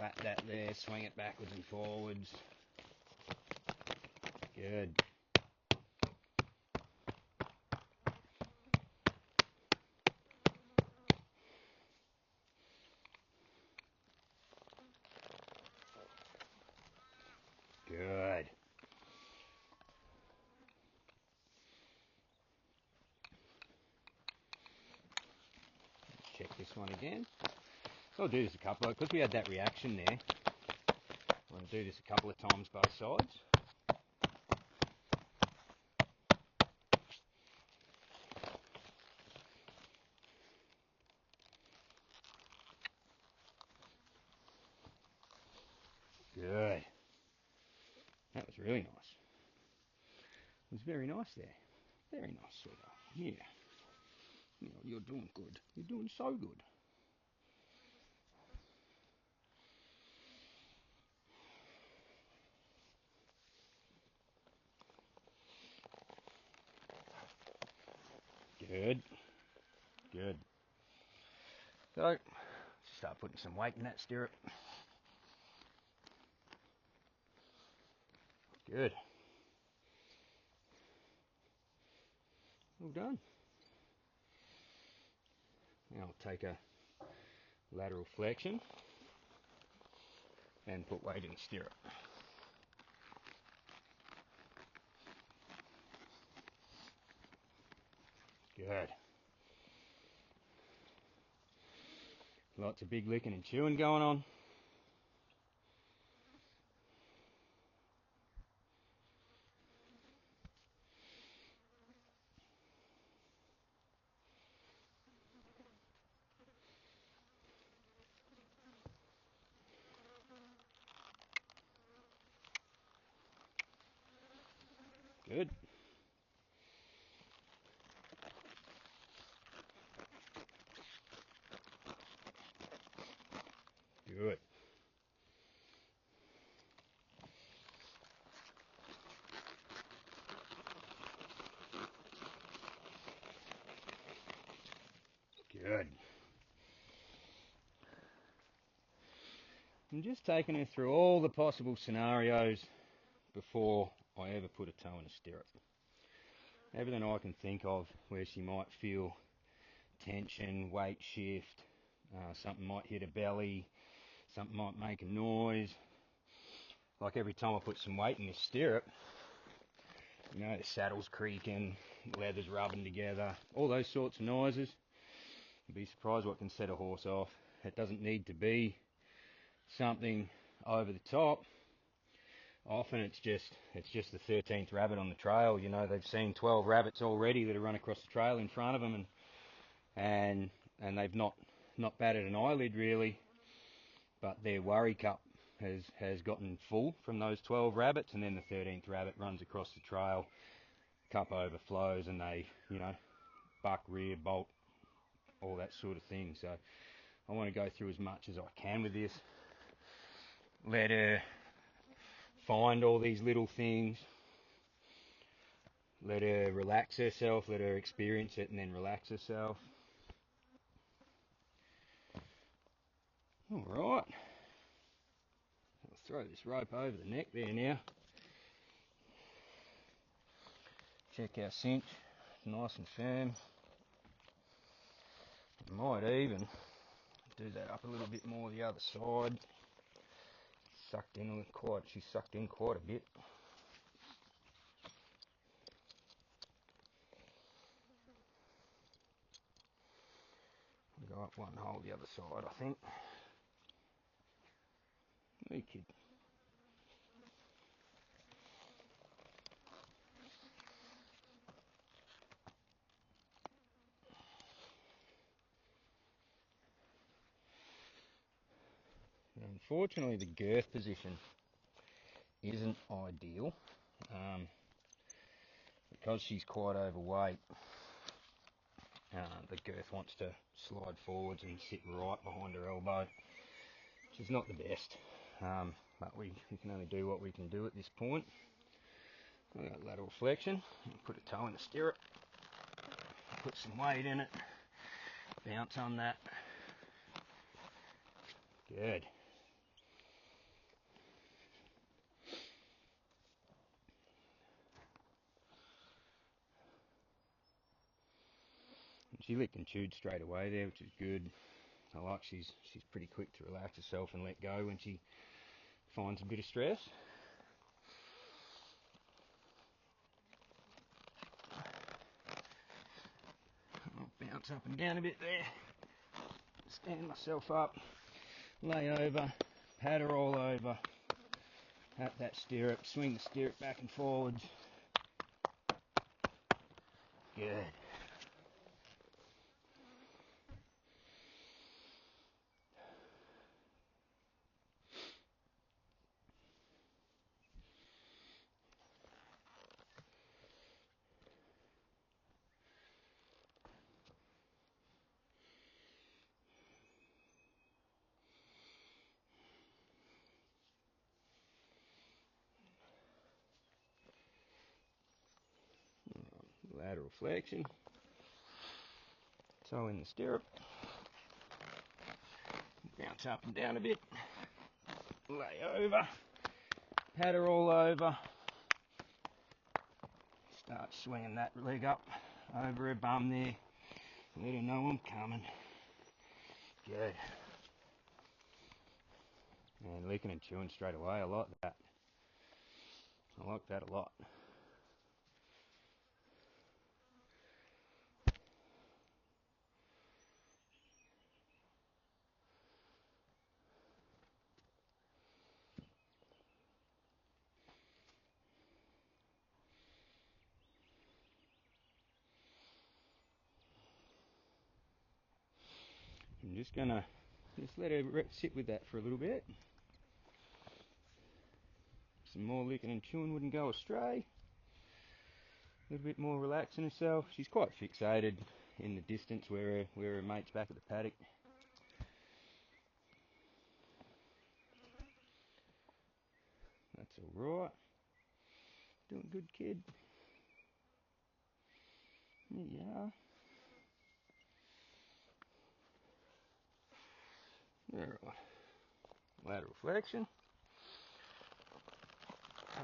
flat that there, swing it backwards and forwards. Good. Good. Check this one again. So I'll do this a couple of, because we had that reaction there. I'm going to do this a couple of times both sides. Good. That was really nice. It was very nice there. Very nice, sweetheart. Yeah. You're doing good. You're doing so good. Good. Good. So, start putting some weight in that stirrup. Good. Well done. Now I'll take a lateral flexion and put weight in the stirrup. Good. Lots of big licking and chewing going on. Good. Good. Good. I'm just taking her through all the possible scenarios before I ever put a toe in a stirrup. Everything I can think of where she might feel tension, weight shift, something might hit her belly, something might make a noise. Like every time I put some weight in this stirrup, you know, the saddle's creaking, leather's rubbing together, all those sorts of noises. You'd be surprised what can set a horse off. It doesn't need to be something over the top. Often it's just the 13th rabbit on the trail. You know, they've seen 12 rabbits already that have run across the trail in front of them, and they've not batted an eyelid really, but their worry cup has gotten full from those 12 rabbits, and then the 13th rabbit runs across the trail, cup overflows, and they, you know, buck, rear, bolt, all that sort of thing. So I want to go through as much as I can with this. Let her find all these little things. Let her relax herself, let her experience it and then relax herself. Alright. I'll throw this rope over the neck there now. Check our cinch, nice and firm. Might even do that up a little bit more the other side. She's sucked in quite a bit. Go up one hole the other side, I think. Hey kid. Unfortunately, the girth position isn't ideal because she's quite overweight. The girth wants to slide forwards and sit right behind her elbow, which is not the best, but we can only do what we can do at this point. I've got lateral flexion, put a toe in the stirrup, put some weight in it, bounce on that. Good. She licked and chewed straight away there, which is good. I like she's pretty quick to relax herself and let go when she finds a bit of stress. I'll bounce up and down a bit there. Stand myself up, lay over, pat her all over, pat that stirrup, swing the stirrup back and forwards. Good. Lateral flexion. Toe in the stirrup. Bounce up and down a bit. Lay over. Pat her all over. Start swinging that leg up over her bum there. Let her know I'm coming. Good. And licking and chewing straight away. I like that. I like that a lot. I'm just gonna let her sit with that for a little bit. Some more licking and chewing wouldn't go astray. A little bit more relaxing herself. She's quite fixated in the distance where her mate's back at the paddock. That's alright. Doing good, kid. There you are. Alright. Lateral flexion.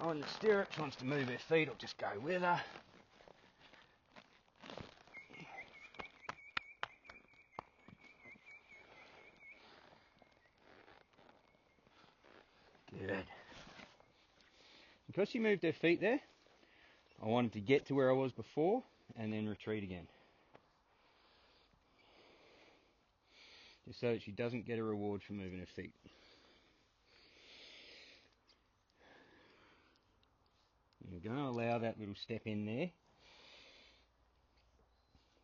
On the stirrups, wants to move her feet, I'll just go with her. Good. Because she moved her feet there, I wanted to get to where I was before and then retreat again. Just so that she doesn't get a reward for moving her feet. We're going to allow that little step in there.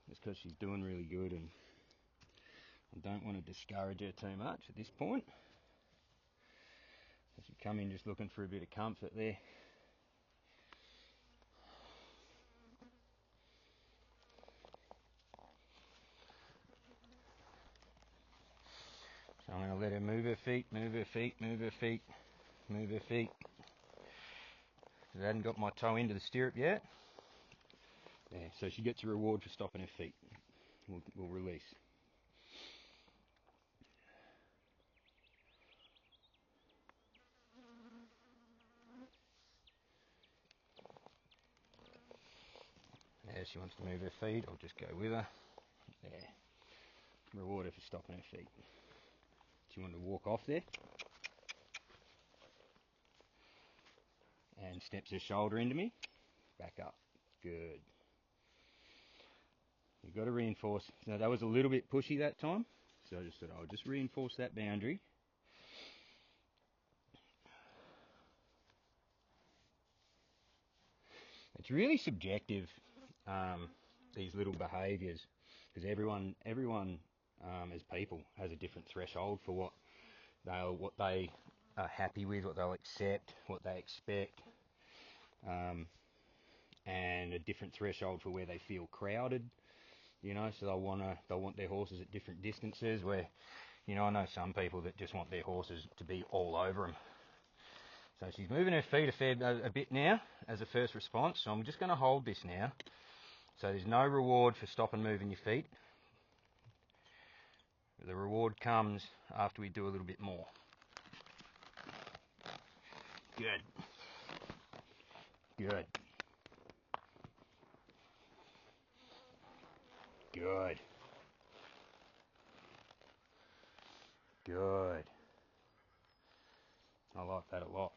Just because she's doing really good, and I don't want to discourage her too much at this point. So she'd come in just looking for a bit of comfort there. So I'm going to let her move her feet, move her feet, move her feet, move her feet. I hadn't got my toe into the stirrup yet. There, so she gets a reward for stopping her feet. We'll release. There, she wants to move her feet. I'll just go with her. There. Reward her for stopping her feet. She wanted to walk off there. And steps her shoulder into me. Back up. Good. You've got to reinforce. Now that was a little bit pushy that time. So I just said, I'll just reinforce that boundary. It's really subjective, these little behaviours, because everyone as people has a different threshold for what they are happy with, what they'll accept, what they expect, and a different threshold for where they feel crowded. You know, so they'll want their horses at different distances. Where, you know, I know some people that just want their horses to be all over them. So she's moving her feet a bit now as a first response. So I'm just going to hold this now. So there's no reward for stop and moving your feet. The reward comes after we do a little bit more. Good. Good. Good. I like that a lot.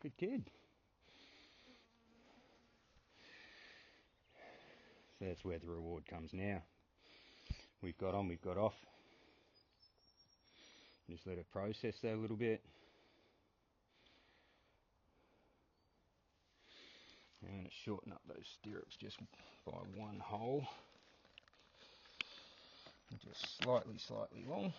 Good kid. So that's where the reward comes now. We've got on, we've got off. Just let it process that a little bit. I'm going to shorten up those stirrups just by one hole. Just slightly long.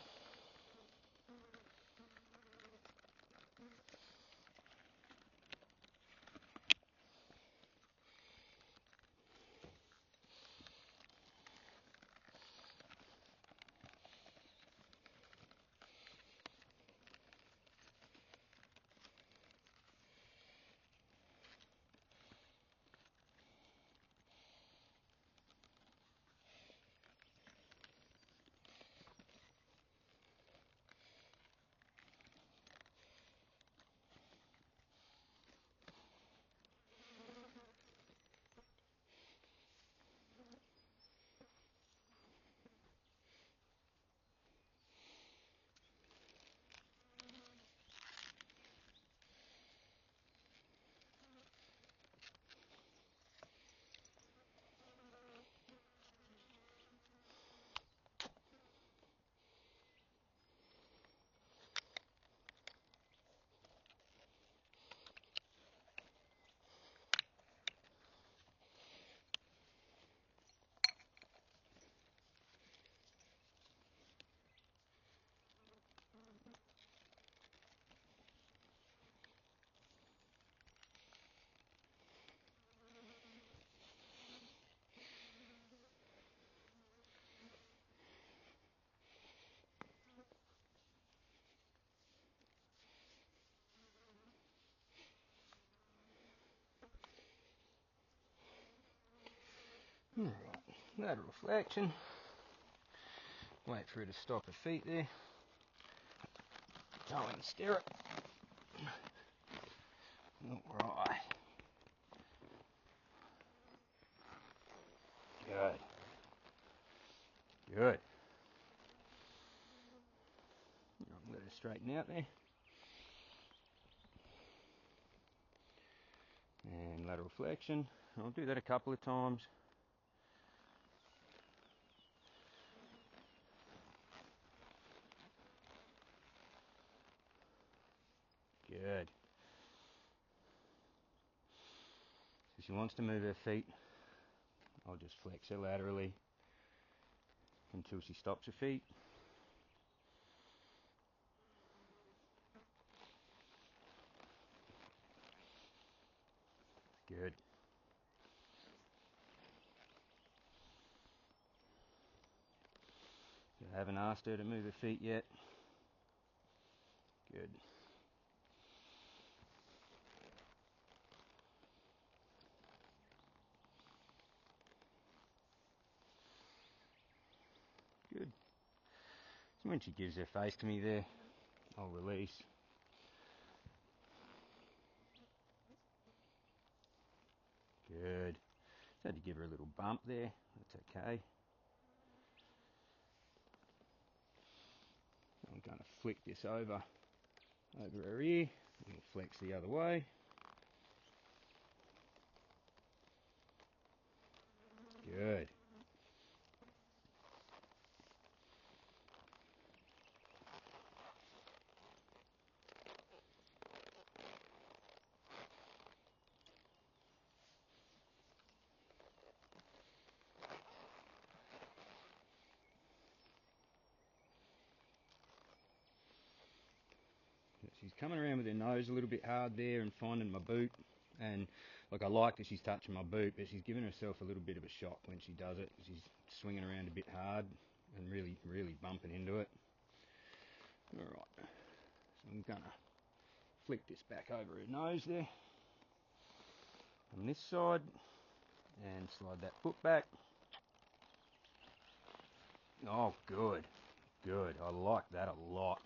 Alright, lateral flexion. Wait for her to stop her feet there. Toe in the stirrup. Alright. Good. Good. Let her straighten out there. And lateral flexion. I'll do that a couple of times. Good. So she wants to move her feet. I'll just flex her laterally until she stops her feet. Good. I haven't asked her to move her feet yet. Good. Good. So when she gives her face to me there, I'll release. Good. Just had to give her a little bump there. That's okay. I'm going to flick this over her ear and flex the other way. Good. She's coming around with her nose a little bit hard there and finding my boot. And like, I like that she's touching my boot, but she's giving herself a little bit of a shock when she does it. She's swinging around a bit hard and really bumping into it. Alright, so I'm going to flick this back over her nose there on this side and slide that foot back. Oh, good. Good. I like that a lot.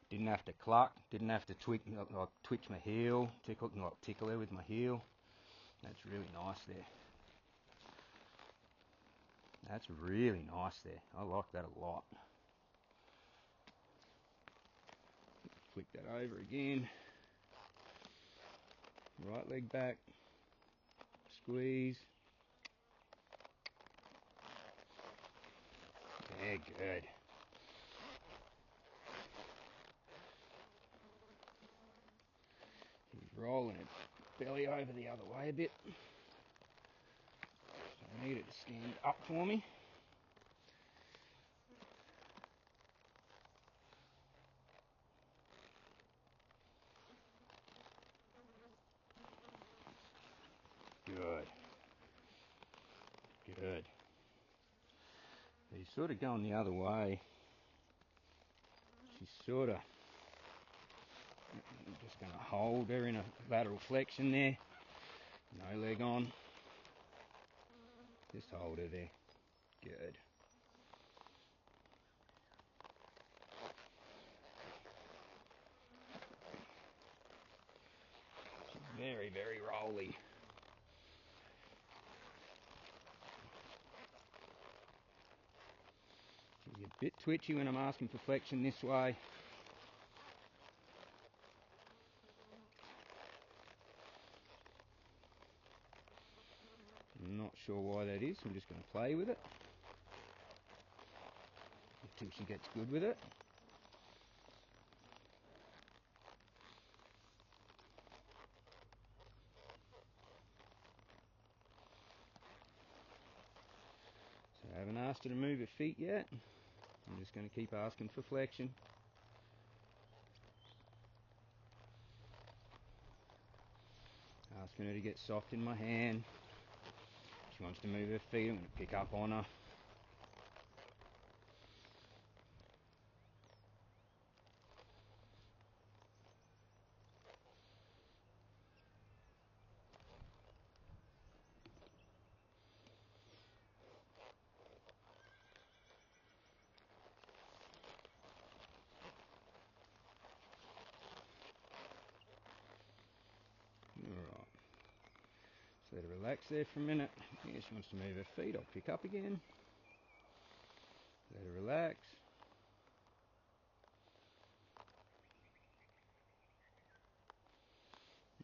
Didn't have to cluck, didn't have to twitch my heel, tickle her with my heel. That's really nice there. That's really nice there. I like that a lot. Start over again. Right leg back. Squeeze. Yeah, good. He's rolling it belly over the other way a bit. So I need it to stand up for me. Good. Good. He's sort of going the other way. She's sort of, I'm just going to hold her in a lateral flexion there. No leg on. Just hold her there. Good. She's very, very rolly. She's a bit twitchy when I'm asking for flexion this way. I'm not sure why that is. I'm just going to play with it until she gets good with it. So I haven't asked her to move her feet yet. I'm just going to keep asking for flexion. Asking her to get soft in my hand. If she wants to move her feet, I'm going to pick up on her. Alright. Just let her relax there for a minute. Yeah, she wants to move her feet, I'll pick up again. Let her relax.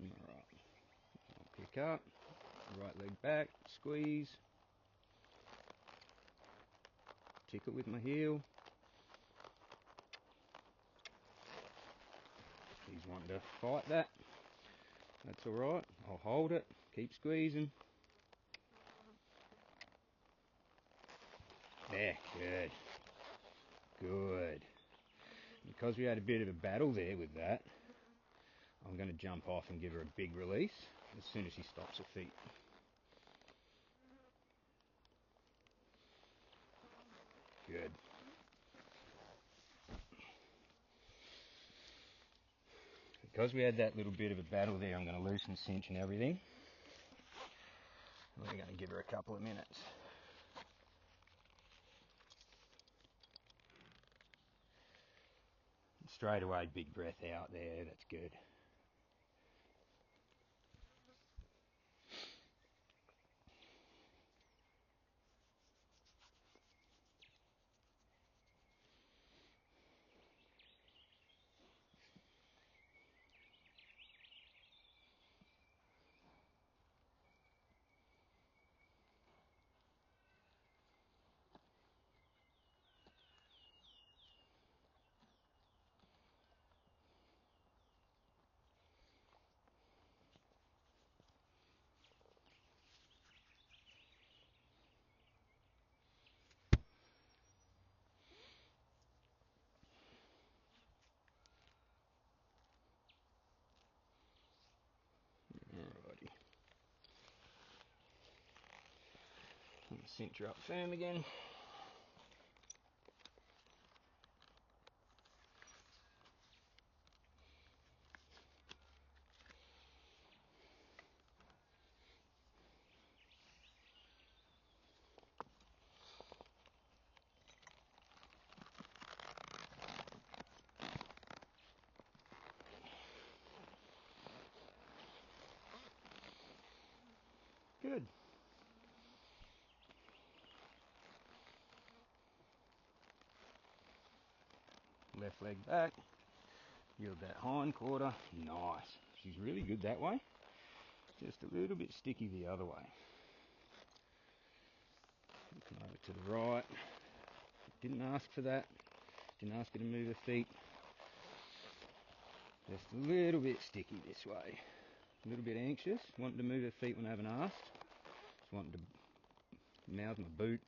Alright. I'll pick up. Right leg back. Squeeze. Tickle with my heel. She's wanting to fight that. That's alright. I'll hold it. Keep squeezing. There, good. Good. Because we had a bit of a battle there with that, I'm going to jump off and give her a big release as soon as she stops her feet. Good. Because we had that little bit of a battle there, I'm going to loosen cinch and everything. We're going to give her a couple of minutes. Straight away, big breath out there, that's good. Alrighty. Cinch her up firm again. Good. Left leg back. Yield that hind quarter. Nice. She's really good that way. Just a little bit sticky the other way. Come over to the right. Didn't ask for that. Didn't ask her to move her feet. Just a little bit sticky this way. A little bit anxious. Wanting to move her feet when I haven't asked. Just wanting to mouth my boot.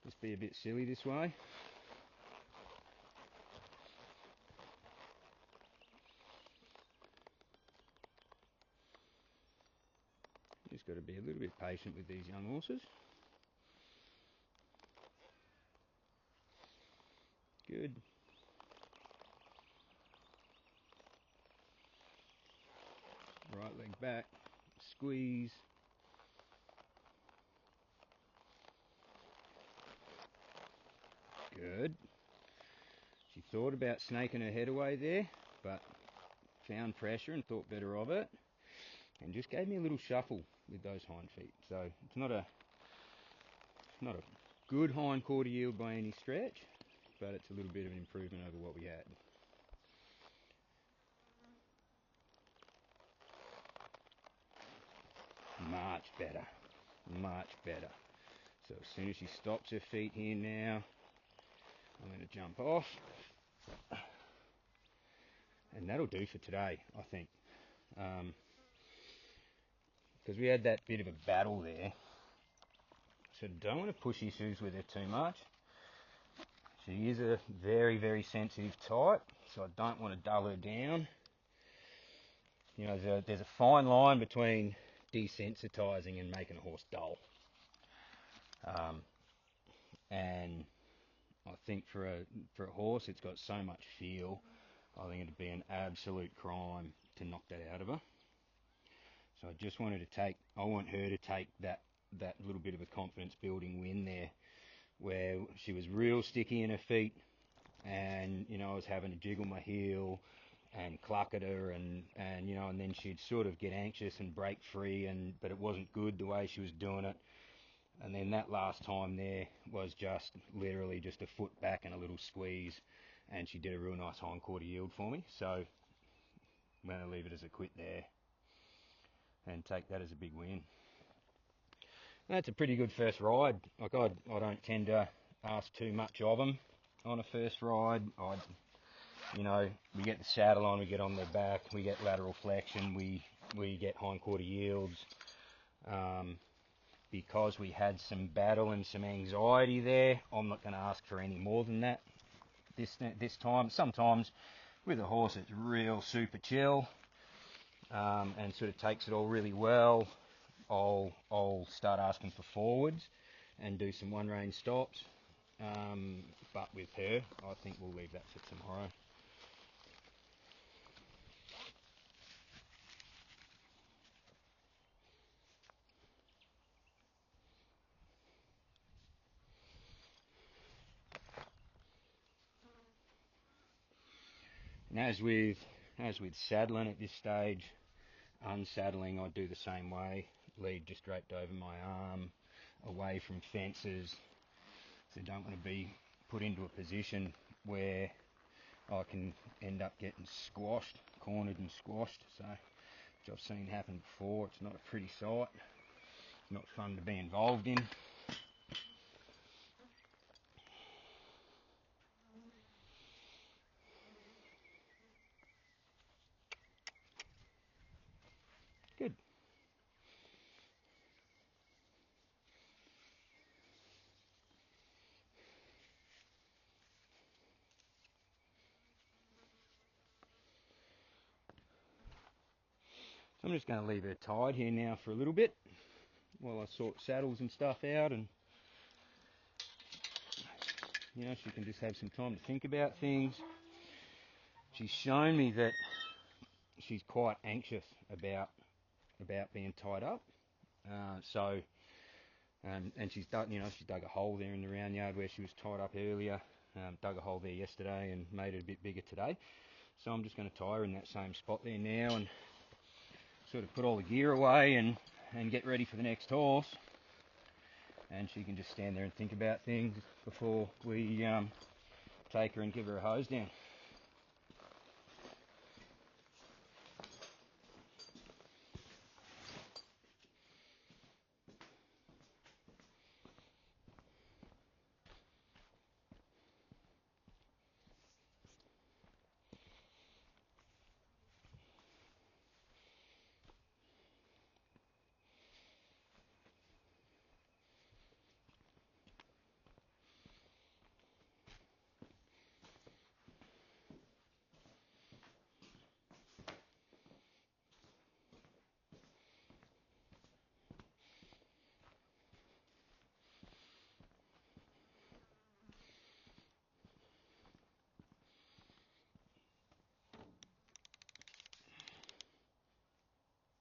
Just be a bit silly this way. Just got to be a little bit patient with these young horses. Good. Right leg back. Squeeze. Good. She thought about snaking her head away there, but found pressure and thought better of it, and just gave me a little shuffle with those hind feet. So it's not a good hind quarter yield by any stretch, but it's a little bit of an improvement over what we had. Much better. Much better. So as soon as she stops her feet here now, I'm going to jump off. And that'll do for today, I think. Because we had that bit of a battle there. So don't want to push issues with her too much. She is a very, very sensitive type, so I don't want to dull her down. You know, there's a fine line between desensitizing and making a horse dull. And I think for a horse, it's got so much feel. I think it'd be an absolute crime to knock that out of her. So I just wanted to I want her to take that little bit of a confidence building win there, where she was real sticky in her feet, and you know, I was having to jiggle my heel and cluck at her, and you know, and then she'd sort of get anxious and break free, but it wasn't good the way she was doing it. And then that last time there was just literally just a foot back and a little squeeze, and she did a real nice hind quarter yield for me. So I'm going to leave it as a quit there and take that as a big win. That's a pretty good first ride. Like I don't tend to ask too much of them on a first ride. You know, we get the saddle on, we get on their back, we get lateral flexion, we get hind quarter yields. Because we had some battle and some anxiety there, I'm not going to ask for any more than that this time. Sometimes with a horse it's real super chill and sort of takes it all really well, I'll start asking for forwards and do some one rein stops. But with her, I think we'll leave that for tomorrow. And as with saddling at this stage, unsaddling I do the same way. Lead just draped over my arm, away from fences. So don't want to be put into a position where I can end up getting squashed, cornered and squashed. So, which I've seen happen before. It's not a pretty sight. It's not fun to be involved in. Good. So I'm just going to leave her tied here now for a little bit while I sort saddles and stuff out, and you know, she can just have some time to think about things. She's shown me that she's quite anxious about being tied up. And she's dug a hole there in the round yard where she was tied up earlier. Dug a hole there yesterday and made it a bit bigger today. So I'm just going to tie her in that same spot there now and sort of put all the gear away and get ready for the next horse. And she can just stand there and think about things before we take her and give her a hose down.